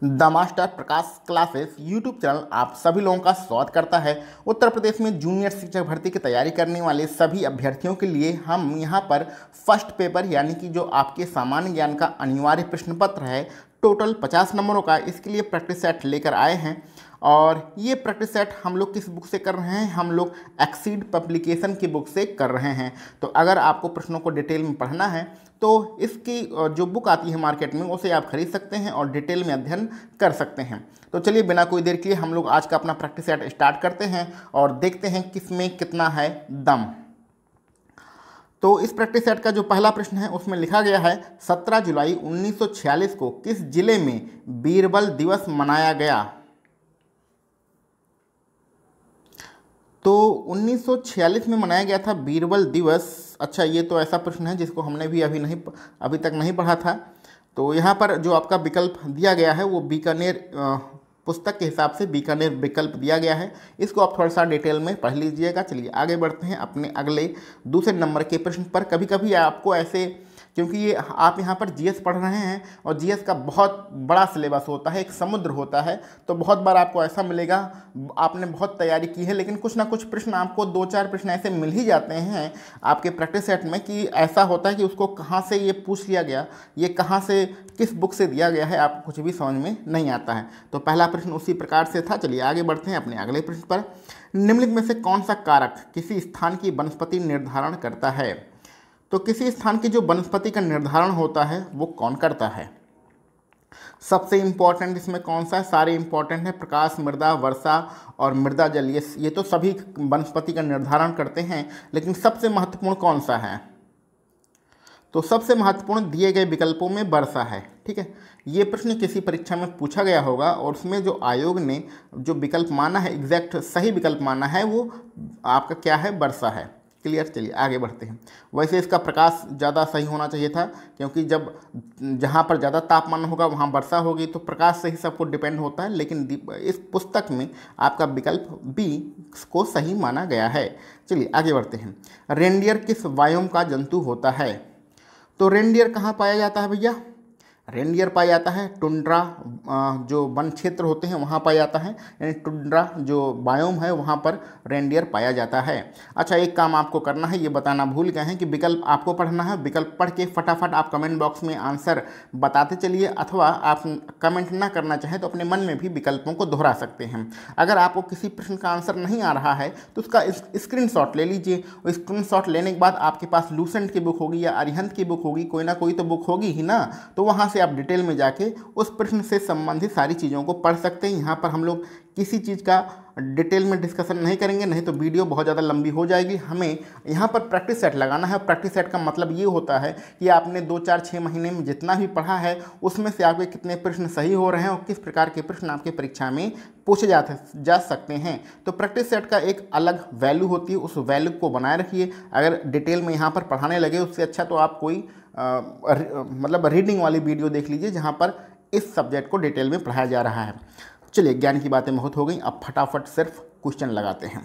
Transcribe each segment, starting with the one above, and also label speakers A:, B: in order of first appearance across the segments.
A: The master Prakash classes YouTube channel आप सभी लोगों का स्वागत करता है। उत्तर प्रदेश में जूनियर शिक्षक भर्ती की तैयारी करने वाले सभी अभ्यर्थियों के लिए हम यहां पर फर्स्ट पेपर यानी कि जो आपके सामान्य ज्ञान का अनिवार्य प्रश्न पत्र है टोटल 50 नंबरों का, इसके लिए प्रैक्टिस सेट लेकर आए हैं। और ये प्रैक्टिस सेट हम लोग किस बुक से कर रहे हैं? हम लोग एक्सीड पब्लिकेशन की बुक से कर रहे हैं। तो अगर आपको प्रश्नों को डिटेल में पढ़ना है तो इसकी जो बुक आती है मार्केट में उसे आप खरीद सकते हैं और डिटेल में अध्ययन कर सकते हैं। तो चलिए बिना कोई देर किए हम लोग आज का अपना प्रैक्टिस सेट स्टार्ट करते हैं और देखते हैं किसमें कितना है दम। तो इस प्रैक्टिस सेट का जो पहला प्रश्न है उसमें लिखा गया है 17 जुलाई 1946 को किस जिले में बीरबल दिवस मनाया गया? तो 1946 में मनाया गया था बीरबल दिवस। अच्छा, ये तो ऐसा प्रश्न है जिसको हमने भी अभी तक नहीं पढ़ा था। तो यहाँ पर जो आपका विकल्प दिया गया है वो बीकानेर पुस्तक के हिसाब से बीकानेर विकल्प दिया गया है। इसको आप थोड़ा सा डिटेल में पढ़ लीजिएगा। चलिए आगे बढ़ते हैं अपने अगले दूसरे नंबर के प्रश्न पर। कभी कभी आपको ऐसे, क्योंकि ये आप यहाँ पर जीएस पढ़ रहे हैं और जीएस का बहुत बड़ा सिलेबस होता है, एक समुद्र होता है, तो बहुत बार आपको ऐसा मिलेगा आपने बहुत तैयारी की है लेकिन कुछ ना कुछ प्रश्न आपको 2-4 प्रश्न ऐसे मिल ही जाते हैं आपके प्रैक्टिस सेट में कि ऐसा होता है कि उसको कहाँ से ये पूछ लिया गया, ये कहाँ से किस बुक से दिया गया है, आपको कुछ भी समझ में नहीं आता है। तो पहला प्रश्न उसी प्रकार से था। चलिए आगे बढ़ते हैं अपने अगले प्रश्न पर। निम्नलिखित में से कौन सा कारक किसी स्थान की वनस्पति निर्धारण करता है? तो किसी स्थान की जो वनस्पति का निर्धारण होता है वो कौन करता है? सबसे इंपॉर्टेंट इसमें कौन सा है? सारे इंपॉर्टेंट है, प्रकाश, मृदा, वर्षा और मृदा जल, ये तो सभी वनस्पति का निर्धारण करते हैं, लेकिन सबसे महत्वपूर्ण कौन सा है? तो सबसे महत्वपूर्ण दिए गए विकल्पों में वर्षा है। ठीक है, ये प्रश्न किसी परीक्षा में पूछा गया होगा और उसमें जो आयोग ने जो विकल्प माना है, एग्जैक्ट सही विकल्प माना है, वो आपका क्या है? वर्षा है। क्लियर। चलिए आगे बढ़ते हैं। वैसे इसका प्रकाश ज़्यादा सही होना चाहिए था, क्योंकि जब जहाँ पर ज़्यादा तापमान होगा वहाँ वर्षा होगी, तो प्रकाश से ही सब कुछ डिपेंड होता है, लेकिन इस पुस्तक में आपका विकल्प बी को सही माना गया है। चलिए आगे बढ़ते हैं। रेनडियर किस वायुम का जंतु होता है? तो रेनडियर कहाँ पाया जाता है भैया? रेनडियर पाया जाता है टुंड्रा, जो वन क्षेत्र होते हैं वहाँ पाया जाता है, यानी टुंड्रा जो बायोम है वहाँ पर रेनडियर पाया जाता है। अच्छा, एक काम आपको करना है, ये बताना भूल गए हैं कि विकल्प आपको पढ़ना है। विकल्प पढ़ के फटाफट आप कमेंट बॉक्स में आंसर बताते चलिए, अथवा आप कमेंट ना करना चाहें तो अपने मन में भी विकल्पों को दोहरा सकते हैं। अगर आपको किसी प्रश्न का आंसर नहीं आ रहा है तो उसका स्क्रीनशॉट ले लीजिए। और स्क्रीनशॉट लेने के बाद आपके पास लूसेंट की बुक होगी या अरिहंत की बुक होगी, कोई ना कोई तो बुक होगी ही ना, तो वहाँ आप डिटेल में जाके उस प्रश्न से संबंधित सारी चीज़ों को पढ़ सकते हैं। यहाँ पर हम लोग किसी चीज़ का डिटेल में डिस्कशन नहीं करेंगे, नहीं तो वीडियो बहुत ज़्यादा लंबी हो जाएगी। हमें यहाँ पर प्रैक्टिस सेट लगाना है। प्रैक्टिस सेट का मतलब ये होता है कि आपने 2-4-6 महीने में जितना भी पढ़ा है उसमें से आपके कितने प्रश्न सही हो रहे हैं और किस प्रकार के प्रश्न आपके परीक्षा में पूछे जा सकते हैं। तो प्रैक्टिस सेट का एक अलग वैल्यू होती है, उस वैल्यू को बनाए रखिए। अगर डिटेल में यहाँ पर पढ़ाने लगे उससे अच्छा तो आप कोई मतलब रीडिंग वाली वीडियो देख लीजिए जहाँ पर इस सब्जेक्ट को डिटेल में पढ़ाया जा रहा है। चलिए, ज्ञान की बातें बहुत हो गई, अब फटाफट सिर्फ क्वेश्चन लगाते हैं।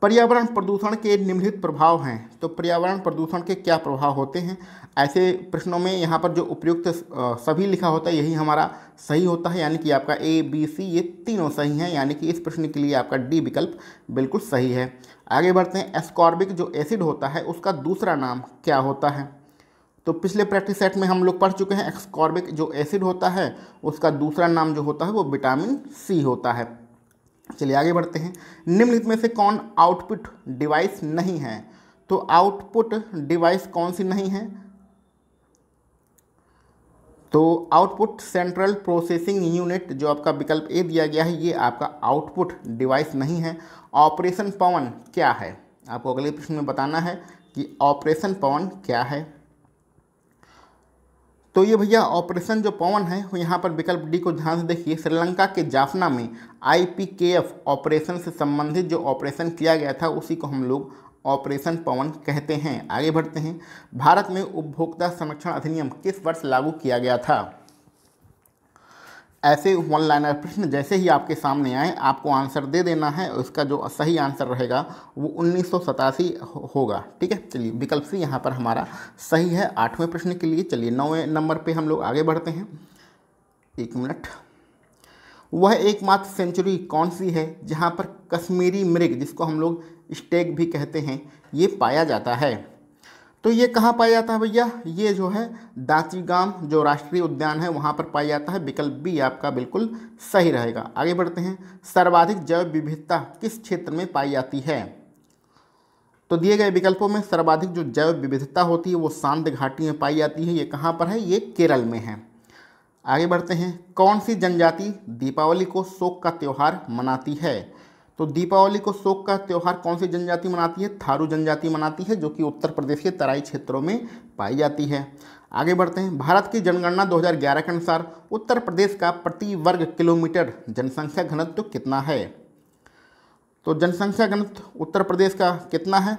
A: पर्यावरण प्रदूषण के निम्नलिखित प्रभाव हैं। तो पर्यावरण प्रदूषण के क्या प्रभाव होते हैं? ऐसे प्रश्नों में यहाँ पर जो उपयुक्त सभी लिखा होता है यही हमारा सही होता है, यानी कि आपका ए बी सी ये तीनों सही हैं, यानी कि इस प्रश्न के लिए आपका डी विकल्प बिल्कुल सही है। आगे बढ़ते हैं। एस्कॉर्बिक जो एसिड होता है उसका दूसरा नाम क्या होता है? तो पिछले प्रैक्टिस सेट में हम लोग पढ़ चुके हैं, एस्कॉर्बिक जो एसिड होता है उसका दूसरा नाम जो होता है वो विटामिन सी होता है। चलिए आगे बढ़ते हैं। निम्नलिखित में से कौन आउटपुट डिवाइस नहीं है? तो आउटपुट डिवाइस कौन सी नहीं है? तो आउटपुट सेंट्रल प्रोसेसिंग यूनिट जो आपका विकल्प ए दिया गया है ये आपका आउटपुट डिवाइस नहीं है। ऑपरेशन पवन क्या है? आपको अगले प्रश्न में बताना है कि ऑपरेशन पवन क्या है। तो ये भैया ऑपरेशन जो पवन है यहाँ पर विकल्प डी को ध्यान से देखिए। श्रीलंका के जाफना में IPKF ऑपरेशन से संबंधित जो ऑपरेशन किया गया था उसी को हम लोग ऑपरेशन पवन कहते हैं। आगे बढ़ते हैं। भारत में उपभोक्ता संरक्षण अधिनियम किस वर्ष लागू किया गया था? ऐसे वन लाइनर प्रश्न जैसे ही आपके सामने आए आपको आंसर दे देना है, उसका जो सही आंसर रहेगा वो 1987 होगा। ठीक है, चलिए विकल्प सी यहाँ पर हमारा सही है 8वें प्रश्न के लिए। चलिए 9वें नंबर पे हम लोग आगे बढ़ते हैं। 1 मिनट। वह एकमात्र सेंचुरी कौन सी है जहाँ पर कश्मीरी मृग, जिसको हम लोग स्टेग भी कहते हैं, ये पाया जाता है? तो ये कहाँ पाया जाता है भैया? ये जो है दांचीगाम जो राष्ट्रीय उद्यान है वहाँ पर पाया जाता है। विकल्प बी आपका बिल्कुल सही रहेगा। आगे बढ़ते हैं, सर्वाधिक जैव विविधता किस क्षेत्र में पाई जाती है? तो दिए गए विकल्पों में सर्वाधिक जो जैव विविधता होती है वो शांत घाटी में पाई जाती है। ये कहाँ पर है? ये केरल में है। आगे बढ़ते हैं, कौन सी जनजाति दीपावली को शोक का त्यौहार मनाती है? तो दीपावली को शोक का त्यौहार कौन सी जनजाति मनाती है? थारू जनजाति मनाती है, जो कि उत्तर प्रदेश के तराई क्षेत्रों में पाई जाती है। आगे बढ़ते हैं, भारत की जनगणना 2011 के अनुसार उत्तर प्रदेश का प्रति वर्ग किलोमीटर जनसंख्या घनत्व कितना है? तो जनसंख्या घनत्व उत्तर प्रदेश का कितना है?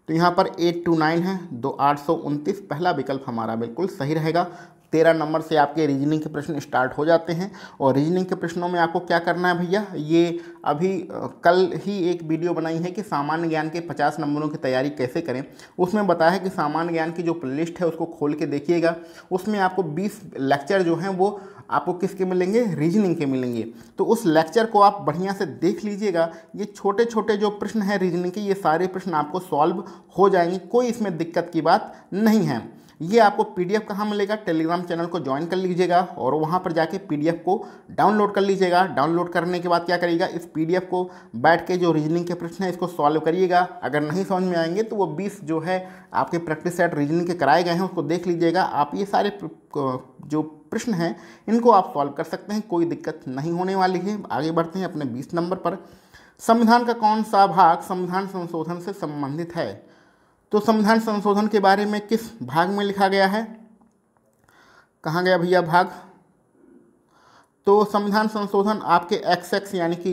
A: तो यहाँ पर 829 है, 829। पहला विकल्प हमारा बिल्कुल सही रहेगा। 13 नंबर से आपके रीजनिंग के प्रश्न स्टार्ट हो जाते हैं। और रीजनिंग के प्रश्नों में आपको क्या करना है भैया, ये अभी कल ही एक वीडियो बनाई है कि सामान्य ज्ञान के 50 नंबरों की तैयारी कैसे करें। उसमें बताया है कि सामान्य ज्ञान की जो प्लेलिस्ट है उसको खोल के देखिएगा। उसमें आपको 20 लेक्चर जो हैं वो आपको किसके मिलेंगे? रीजनिंग के मिलेंगे। तो उस लेक्चर को आप बढ़िया से देख लीजिएगा। ये छोटे छोटे जो प्रश्न हैं रीजनिंग के, ये सारे प्रश्न आपको सॉल्व हो जाएंगे, कोई इसमें दिक्कत की बात नहीं है। ये आपको पीडीएफ कहाँ मिलेगा? टेलीग्राम चैनल को ज्वाइन कर लीजिएगा और वहाँ पर जाके पीडीएफ को डाउनलोड कर लीजिएगा। डाउनलोड करने के बाद क्या करिएगा, इस पीडीएफ को बैठ के जो रीजनिंग के प्रश्न है इसको सॉल्व करिएगा। अगर नहीं समझ में आएंगे तो वो 20 जो है आपके प्रैक्टिस सेट रीजनिंग के कराए गए हैं उसको देख लीजिएगा। आप ये सारे जो प्रश्न हैं इनको आप सॉल्व कर सकते हैं, कोई दिक्कत नहीं होने वाली है। आगे बढ़ते हैं अपने 20 नंबर पर, संविधान का कौन सा भाग संविधान संशोधन से संबंधित है? तो संविधान संशोधन के बारे में किस भाग में लिखा गया है? कहाँ गया भैया भाग? तो संविधान संशोधन आपके XX यानी कि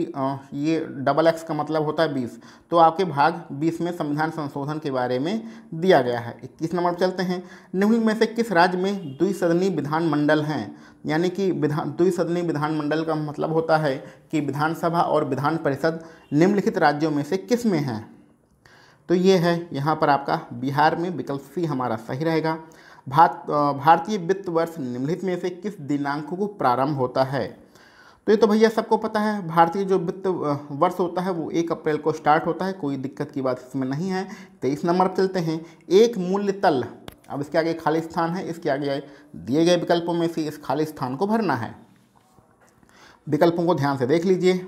A: ये XX का मतलब होता है 20, तो आपके भाग 20 में संविधान संशोधन के बारे में दिया गया है। 21 नंबर पर चलते हैं, निम्न में से किस राज्य में द्विसदनीय विधानमंडल हैं? यानी कि द्विसदनीय विधानमंडल का मतलब होता है कि विधानसभा और विधान परिषद निम्नलिखित राज्यों में से किस में है? तो ये है यहाँ पर आपका बिहार में, विकल्प सी हमारा सही रहेगा। भारतीय वित्त वर्ष निम्नलिखित में से किस दिनांक को प्रारंभ होता है? तो ये तो भैया सबको पता है, भारतीय जो वित्त वर्ष होता है वो 1 अप्रैल को स्टार्ट होता है, कोई दिक्कत की बात इसमें नहीं है। 23 नंबर पर चलते हैं, एक मूल्य तल, अब इसके आगे खाली स्थान है, इसके आगे दिए गए विकल्पों में से इस खाली स्थान को भरना है। विकल्पों को ध्यान से देख लीजिए।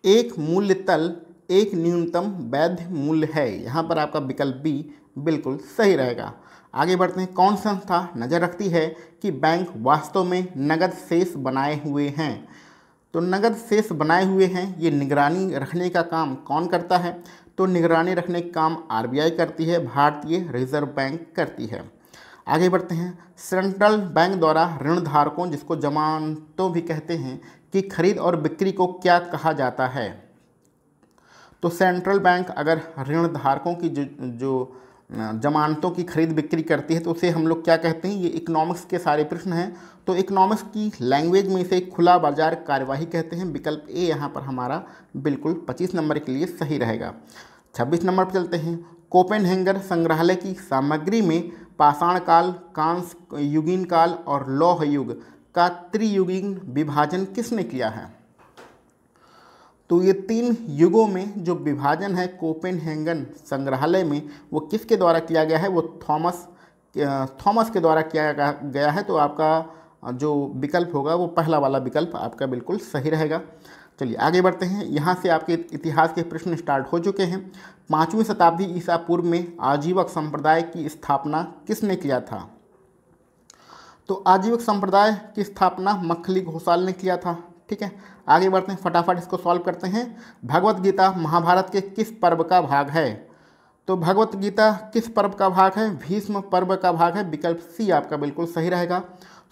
A: एक मूल्य तल एक न्यूनतम वैध मूल्य है, यहाँ पर आपका विकल्प बी बिल्कुल सही रहेगा। आगे बढ़ते हैं, कौन संस्था नज़र रखती है कि बैंक वास्तव में नगद शेष बनाए हुए हैं? तो नगद शेष बनाए हुए हैं, ये निगरानी रखने का काम कौन करता है? तो निगरानी रखने का काम RBI करती है, भारतीय रिजर्व बैंक करती है। आगे बढ़ते हैं, सेंट्रल बैंक द्वारा ऋण धारकों, जिसको जमानतों भी कहते हैं, की खरीद और बिक्री को क्या कहा जाता है? तो सेंट्रल बैंक अगर ऋण धारकों की जो जमानतों की खरीद बिक्री करती है तो उसे हम लोग क्या कहते हैं? ये इकोनॉमिक्स के सारे प्रश्न हैं, तो इकोनॉमिक्स की लैंग्वेज में इसे खुला बाजार कार्यवाही कहते हैं। विकल्प ए यहाँ पर हमारा बिल्कुल 25 नंबर के लिए सही रहेगा। 26 नंबर पर चलते हैं, कोपेनहेगन संग्रहालय की सामग्री में पाषाण काल, कांस्य युगीन काल और लौह युग का त्रियुगीन विभाजन किसने किया है? तो ये 3 युगों में जो विभाजन है कोपेनहेगन संग्रहालय में वो किसके द्वारा किया गया है? वो थॉमस के द्वारा किया गया है। तो आपका जो विकल्प होगा वो पहला वाला विकल्प आपका बिल्कुल सही रहेगा। चलिए आगे बढ़ते हैं, यहाँ से आपके इतिहास के प्रश्न स्टार्ट हो चुके हैं। 5वीं शताब्दी ईसा पूर्व में आजीवक संप्रदाय की स्थापना किसने किया था? तो आजीवक संप्रदाय की स्थापना मक्खली घोषाल ने किया था। ठीक है, आगे बढ़ते हैं, फटाफट इसको सॉल्व करते हैं। भगवत गीता महाभारत के किस पर्व का भाग है? तो भगवत गीता किस पर्व का भाग है? भीष्म पर्व का भाग है। विकल्प सी आपका बिल्कुल सही रहेगा।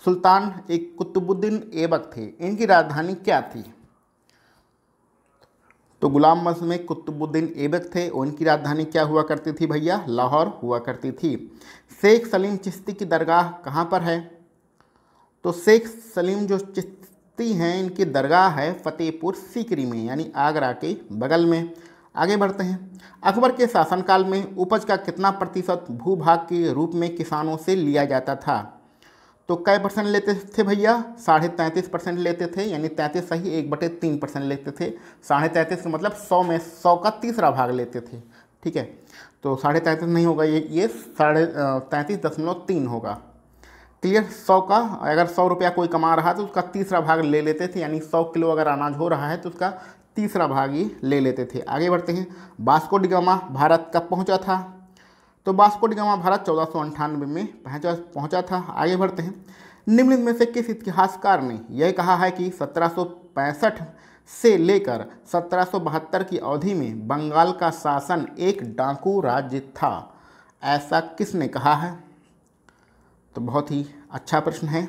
A: सुल्तान एक कुतुबुद्दीन ऐबक थे, इनकी राजधानी क्या थी? तो गुलाम वंश में कुतुबुद्दीन ऐबक थे और इनकी राजधानी क्या हुआ करती थी भैया? लाहौर हुआ करती थी। शेख सलीम चिश्ती की दरगाह कहाँ पर है? तो शेख सलीम जो चिश्ती हैं इनकी दरगाह है फतेहपुर सीकरी में, यानी आगरा के बगल में। आगे बढ़ते हैं, अकबर के शासनकाल में उपज का कितना प्रतिशत भूभाग के रूप में किसानों से लिया जाता था? तो कै परसेंट लेते थे भैया? 33.5% लेते थे, यानी 33 सही 1/3% लेते थे। 33.5 का मतलब 100 में 100 का तीसरा भाग लेते थे, ठीक है। तो 33.5 नहीं होगा, ये 33.3 होगा। क्लियर? 100 का अगर 100 रुपया कोई कमा रहा तो उसका तीसरा भाग ले लेते थे, यानी 100 किलो अगर अनाज हो रहा है तो उसका तीसरा भाग ही ले लेते थे। आगे बढ़ते हैं। वास्को डी गामा भारत कब पहुंचा था? तो वास्को डी गामा भारत 1498 में पहुंचा था। आगे बढ़ते हैं। निम्नलिखित में से किस इतिहासकार ने यह कहा है कि 1765 से लेकर 1772 की अवधि में बंगाल का शासन एक डाकू राज्य था? ऐसा किसने कहा है? तो बहुत ही अच्छा प्रश्न है।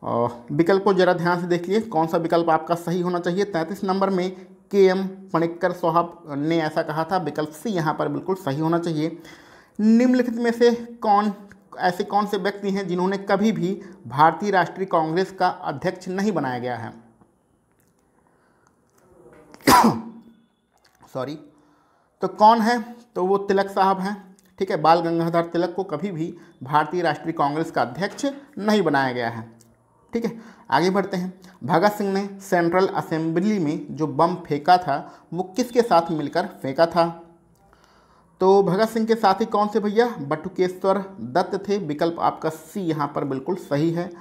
A: और विकल्प को जरा ध्यान से देखिए, कौन सा विकल्प आपका सही होना चाहिए। 33 नंबर में के.एम. पणिक्कर साहब ने ऐसा कहा था, विकल्प सी यहाँ पर बिल्कुल सही होना चाहिए। निम्नलिखित में से ऐसे कौन से व्यक्ति हैं जिन्होंने कभी भी भारतीय राष्ट्रीय कांग्रेस का अध्यक्ष नहीं बनाया गया है? सॉरी, तो कौन है? तो वो तिलक साहब हैं, ठीक है। बाल गंगाधर तिलक को कभी भी भारतीय राष्ट्रीय कांग्रेस का अध्यक्ष नहीं बनाया गया है, ठीक है। आगे बढ़ते हैं। भगत सिंह ने सेंट्रल असेंबली में जो बम फेंका था वो किसके साथ मिलकर फेंका था? तो भगत सिंह के साथी कौन से भैया? बटुकेश्वर दत्त थे। विकल्प आपका सी यहाँ पर बिल्कुल सही है।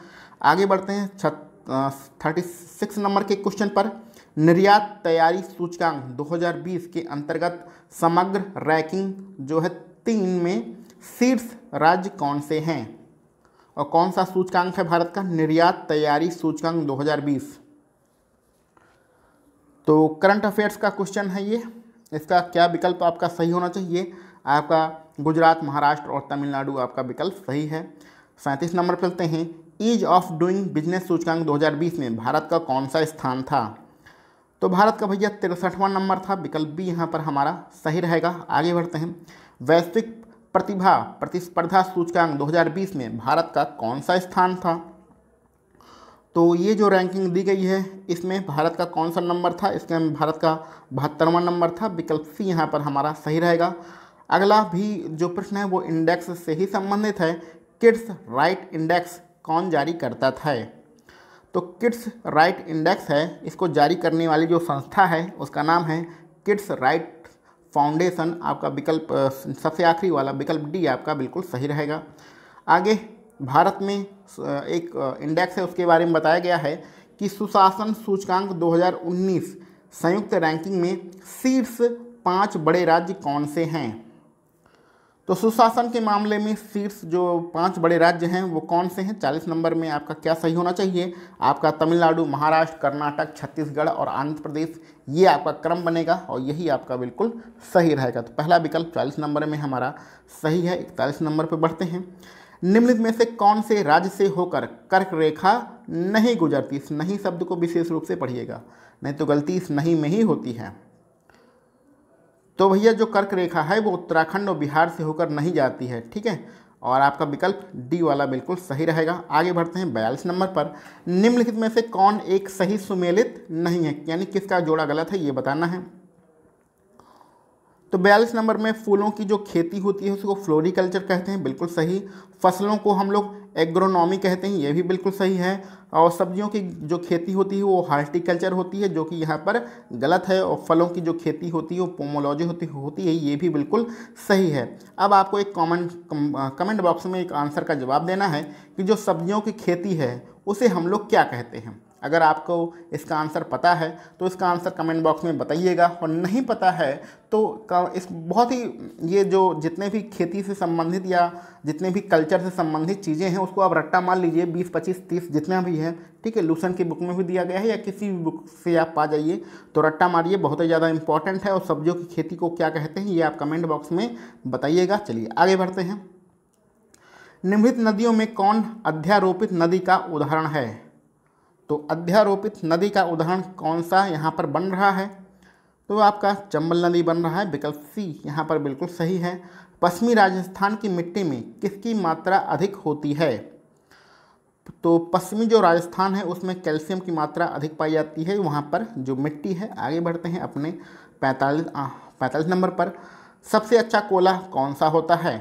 A: आगे बढ़ते हैं 36 नंबर के क्वेश्चन पर। निर्यात तैयारी सूचकांक 2020 के अंतर्गत समग्र रैंकिंग जो है 3 में शीर्ष राज्य कौन से हैं? और कौन सा सूचकांक है भारत का? निर्यात तैयारी सूचकांक 2020। तो करंट अफेयर्स का क्वेश्चन है ये। इसका क्या विकल्प आपका सही होना चाहिए? आपका गुजरात, महाराष्ट्र और तमिलनाडु आपका विकल्प सही है। 37 नंबर पर चलते हैं। ईज ऑफ डूइंग बिजनेस सूचकांक 2020 में भारत का कौन सा स्थान था? तो भारत का भैया 63वां नंबर था। विकल्प बी यहाँ पर हमारा सही रहेगा। आगे बढ़ते हैं। वैश्विक प्रतिभा प्रतिस्पर्धा सूचकांक 2020 में भारत का कौन सा स्थान था? तो ये जो रैंकिंग दी गई है इसमें भारत का कौन सा नंबर था? इसमें भारत का 72वां नंबर था। विकल्प सी यहाँ पर हमारा सही रहेगा। अगला भी जो प्रश्न है वो इंडेक्स से ही संबंधित है। किड्स राइट इंडेक्स कौन जारी करता था? तो किड्स राइट इंडेक्स है, इसको जारी करने वाली जो संस्था है उसका नाम है किड्स राइट फाउंडेशन। आपका विकल्प सबसे आखिरी वाला विकल्प डी आपका बिल्कुल सही रहेगा। आगे भारत में एक इंडेक्स है, उसके बारे में बताया गया है कि सुशासन सूचकांक 2019 संयुक्त रैंकिंग में शीर्ष 5 बड़े राज्य कौन से हैं? तो सुशासन के मामले में शीर्ष जो 5 बड़े राज्य हैं वो कौन से हैं? 40 नंबर में आपका क्या सही होना चाहिए? आपका तमिलनाडु, महाराष्ट्र, कर्नाटक, छत्तीसगढ़ और आंध्र प्रदेश, ये आपका क्रम बनेगा और यही आपका बिल्कुल सही रहेगा। तो पहला विकल्प 40 नंबर में हमारा सही है। 41 नंबर पर बढ़ते हैं। निम्नलिखित में से कौन से राज्य से होकर कर्क रेखा नहीं गुजरती? इस नहीं शब्द को विशेष रूप से पढ़िएगा, नहीं तो गलती इस नहीं में ही होती है। तो भैया जो कर्क रेखा है वो उत्तराखंड और बिहार से होकर नहीं जाती है, ठीक है। और आपका विकल्प डी वाला बिल्कुल सही रहेगा। आगे बढ़ते हैं 42 नंबर पर। निम्नलिखित में से कौन एक सही सुमेलित नहीं है, यानी किसका जोड़ा गलत है ये बताना है। तो 42 नंबर में फूलों की जो खेती होती है उसको फ्लोरिकल्चर कहते हैं, बिल्कुल सही। फसलों को हम लोग एग्रोनॉमी कहते हैं, ये भी बिल्कुल सही है। और सब्जियों की जो खेती होती है वो हार्टिकल्चर होती है, जो कि यहाँ पर गलत है। और फलों की जो खेती होती है वो पोमोलॉजी होती है, ये भी बिल्कुल सही है। अब आपको एक कमेंट बॉक्स में एक आंसर का जवाब देना है कि जो सब्जियों की खेती है उसे हम लोग क्या कहते हैं। अगर आपको इसका आंसर पता है तो इसका आंसर कमेंट बॉक्स में बताइएगा, और नहीं पता है तो इस बहुत ही ये जो जितने भी खेती से संबंधित या जितने भी कल्चर से संबंधित चीज़ें हैं उसको आप रट्टा मार लीजिए, 20, 25, 30 जितना भी है, ठीक है। लूसन की बुक में भी दिया गया है या किसी भी बुक से आप पा जाइए तो रट्टा मारिए, बहुत ही ज़्यादा इंपॉर्टेंट है। और सब्जियों की खेती को क्या कहते हैं ये आप कमेंट बॉक्स में बताइएगा। चलिए आगे बढ़ते हैं। निम्नलिखित नदियों में कौन अध्यारोपित नदी का उदाहरण है? तो अध्यारोपित नदी का उदाहरण कौन सा यहाँ पर बन रहा है? तो आपका चंबल नदी बन रहा है। विकल्प सी यहाँ पर बिल्कुल सही है। पश्चिमी राजस्थान की मिट्टी में किसकी मात्रा अधिक होती है? तो पश्चिमी जो राजस्थान है उसमें कैल्शियम की मात्रा अधिक पाई जाती है, वहाँ पर जो मिट्टी है। आगे बढ़ते हैं अपने 45 नंबर पर। सबसे अच्छा कोयला कौन सा होता है?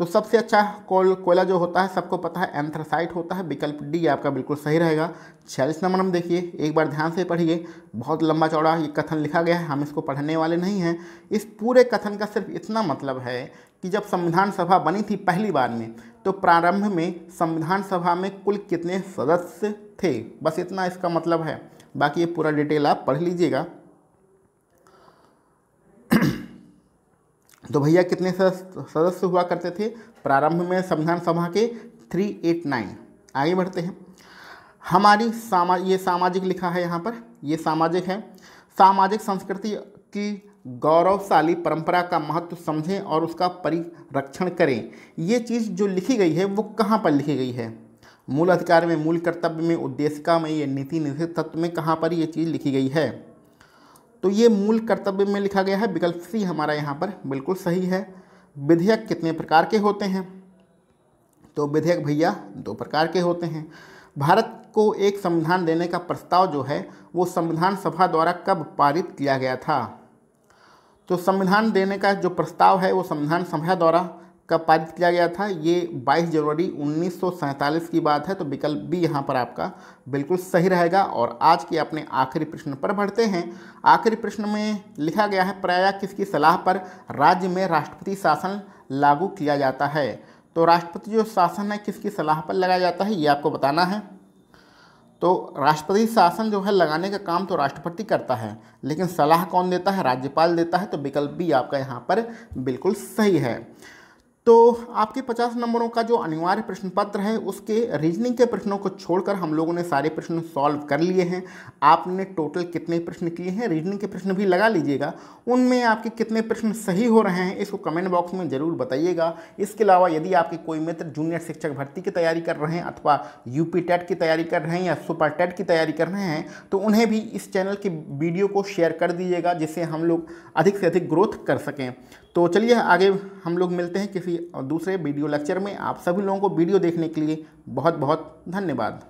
A: तो सबसे अच्छा कोयला जो होता है सबको पता है एंथ्रासाइट होता है, विकल्प डी आपका बिल्कुल सही रहेगा। 46 नंबर हम देखिए, एक बार ध्यान से पढ़िए, बहुत लंबा चौड़ा ये कथन लिखा गया है, हम इसको पढ़ने वाले नहीं हैं। इस पूरे कथन का सिर्फ इतना मतलब है कि जब संविधान सभा बनी थी पहली बार में, तो प्रारंभ में संविधान सभा में कुल कितने सदस्य थे, बस इतना इसका मतलब है। बाकी ये पूरा डिटेल आप पढ़ लीजिएगा। तो भैया कितने सदस्य हुआ करते थे प्रारंभ में संविधान सभा के? 389। आगे बढ़ते हैं। हमारी ये सामाजिक लिखा है यहाँ पर, ये सामाजिक है। सामाजिक संस्कृति की गौरवशाली परंपरा का महत्व समझें और उसका परिरक्षण करें। ये चीज़ जो लिखी गई है वो कहाँ पर लिखी गई है? मूल अधिकार में, मूल कर्तव्य में, उद्देशिका में, ये नीति निषेध तत्व में, कहाँ पर ये चीज़ लिखी गई है? तो ये मूल कर्तव्य में लिखा गया है, विकल्प सी हमारा यहाँ पर बिल्कुल सही है। विधेयक कितने प्रकार के होते हैं? तो विधेयक भैया 2 प्रकार के होते हैं। भारत को एक संविधान देने का प्रस्ताव जो है वो संविधान सभा द्वारा कब पारित किया गया था? तो संविधान देने का जो प्रस्ताव है वो संविधान सभा द्वारा कब पारित किया गया था? ये 22 जनवरी 1947 की बात है। तो विकल्प बी यहाँ पर आपका बिल्कुल सही रहेगा। और आज के अपने आखिरी प्रश्न पर बढ़ते हैं। आखिरी प्रश्न में लिखा गया है, प्रायः किसकी सलाह पर राज्य में राष्ट्रपति शासन लागू किया जाता है? तो राष्ट्रपति जो शासन है किसकी सलाह पर लगाया जाता है, ये आपको बताना है। तो राष्ट्रपति शासन जो है लगाने का काम तो राष्ट्रपति करता है, लेकिन सलाह कौन देता है? राज्यपाल देता है। तो विकल्प बी आपका यहाँ पर बिल्कुल सही है। तो आपके 50 नंबरों का जो अनिवार्य प्रश्न पत्र है उसके रीजनिंग के प्रश्नों को छोड़कर हम लोगों ने सारे प्रश्न सॉल्व कर लिए हैं। आपने टोटल कितने प्रश्न किए हैं, रीजनिंग के प्रश्न भी लगा लीजिएगा, उनमें आपके कितने प्रश्न सही हो रहे हैं इसको कमेंट बॉक्स में ज़रूर बताइएगा। इसके अलावा यदि आपके कोई मित्र जूनियर शिक्षक भर्ती की तैयारी कर रहे हैं अथवा यूपी टेट की तैयारी कर रहे हैं या सुपर टेट की तैयारी कर रहे हैं, तो उन्हें भी इस चैनल के वीडियो को शेयर कर दीजिएगा, जिससे हम लोग अधिक से अधिक ग्रोथ कर सकें। तो चलिए आगे हम लोग मिलते हैं किसी दूसरे वीडियो लेक्चर में। आप सभी लोगों को वीडियो देखने के लिए बहुत बहुत धन्यवाद।